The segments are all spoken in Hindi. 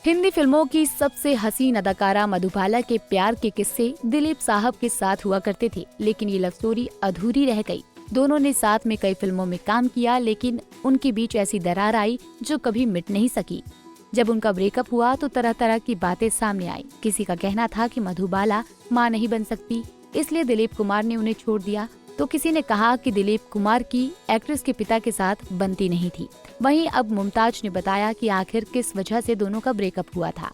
हिंदी फिल्मों की सबसे हसीन अदाकारा मधुबाला के प्यार के किस्से दिलीप साहब के साथ हुआ करते थे, लेकिन ये लव स्टोरी अधूरी रह गई। दोनों ने साथ में कई फिल्मों में काम किया, लेकिन उनके बीच ऐसी दरार आई जो कभी मिट नहीं सकी। जब उनका ब्रेकअप हुआ तो तरह तरह की बातें सामने आई। किसी का कहना था कि मधुबाला मां नहीं बन सकती, इसलिए दिलीप कुमार ने उन्हें छोड़ दिया, तो किसी ने कहा कि दिलीप कुमार की एक्ट्रेस के पिता के साथ बनती नहीं थी। वहीं अब मुमताज ने बताया कि आखिर किस वजह से दोनों का ब्रेकअप हुआ था।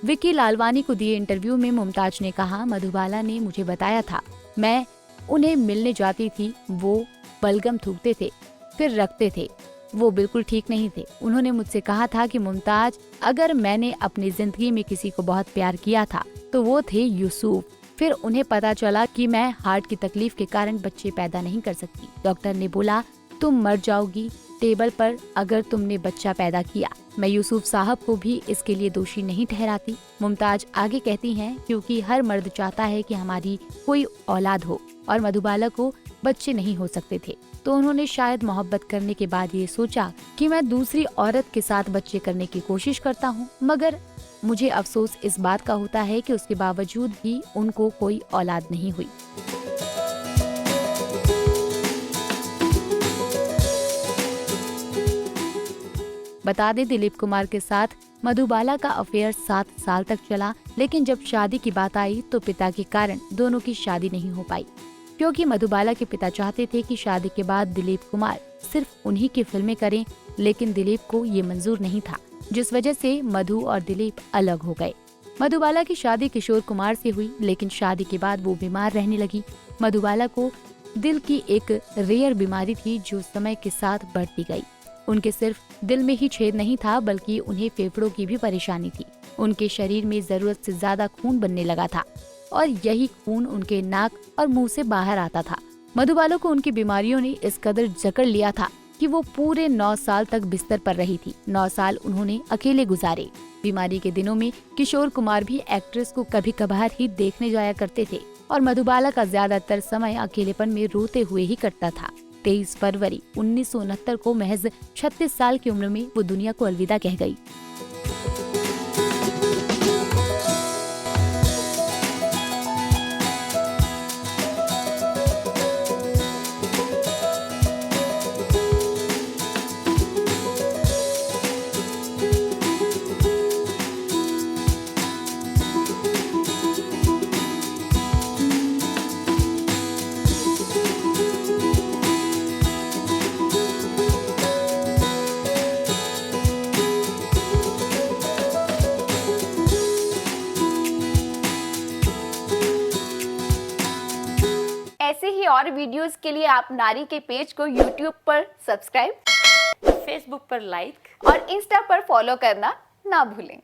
विकी लालवानी को दिए इंटरव्यू में मुमताज ने कहा, मधुबाला ने मुझे बताया था, मैं उन्हें मिलने जाती थी, वो बलगम थूकते थे फिर रखते थे, वो बिल्कुल ठीक नहीं थे। उन्होंने मुझसे कहा था कि मुमताज, अगर मैंने अपनी जिंदगी में किसी को बहुत प्यार किया था तो वो थे यूसुफ। फिर उन्हें पता चला कि मैं हार्ट की तकलीफ के कारण बच्चे पैदा नहीं कर सकती। डॉक्टर ने बोला, तुम मर जाओगी टेबल पर अगर तुमने बच्चा पैदा किया। मैं यूसुफ साहब को भी इसके लिए दोषी नहीं ठहराती। मुमताज आगे कहती हैं, क्योंकि हर मर्द चाहता है कि हमारी कोई औलाद हो और मधुबाला को बच्चे नहीं हो सकते थे, तो उन्होंने शायद मोहब्बत करने के बाद ये सोचा कि मैं दूसरी औरत के साथ बच्चे करने की कोशिश करता हूँ, मगर मुझे अफसोस इस बात का होता है कि उसके बावजूद भी उनको कोई औलाद नहीं हुई। बता दें, दिलीप कुमार के साथ मधुबाला का अफेयर 7 साल तक चला, लेकिन जब शादी की बात आई तो पिता के कारण दोनों की शादी नहीं हो पाई, क्योंकि मधुबाला के पिता चाहते थे कि शादी के बाद दिलीप कुमार सिर्फ उन्हीं की फिल्में करें, लेकिन दिलीप को ये मंजूर नहीं था, जिस वजह से मधु और दिलीप अलग हो गए। मधुबाला की शादी किशोर कुमार से हुई, लेकिन शादी के बाद वो बीमार रहने लगी। मधुबाला को दिल की एक रेयर बीमारी थी जो समय के साथ बढ़ती गई। उनके सिर्फ दिल में ही छेद नहीं था, बल्कि उन्हें फेफड़ों की भी परेशानी थी। उनके शरीर में जरूरत से ज्यादा खून बनने लगा था और यही खून उनके नाक और मुंह से बाहर आता था। मधुबाला को उनकी बीमारियों ने इस कदर जकड़ लिया था कि वो पूरे 9 साल तक बिस्तर पर रही थी। 9 साल उन्होंने अकेले गुजारे। बीमारी के दिनों में किशोर कुमार भी एक्ट्रेस को कभी कभार ही देखने जाया करते थे और मधुबाला का ज्यादातर समय अकेलेपन में रोते हुए ही कटता था। 23 फरवरी 1969 को महज 36 साल की उम्र में वो दुनिया को अलविदा कह गई। ऐसे ही और वीडियोस के लिए आप नारी के पेज को YouTube पर सब्सक्राइब, फेसबुक पर लाइक और इंस्टा पर फॉलो करना ना भूलें।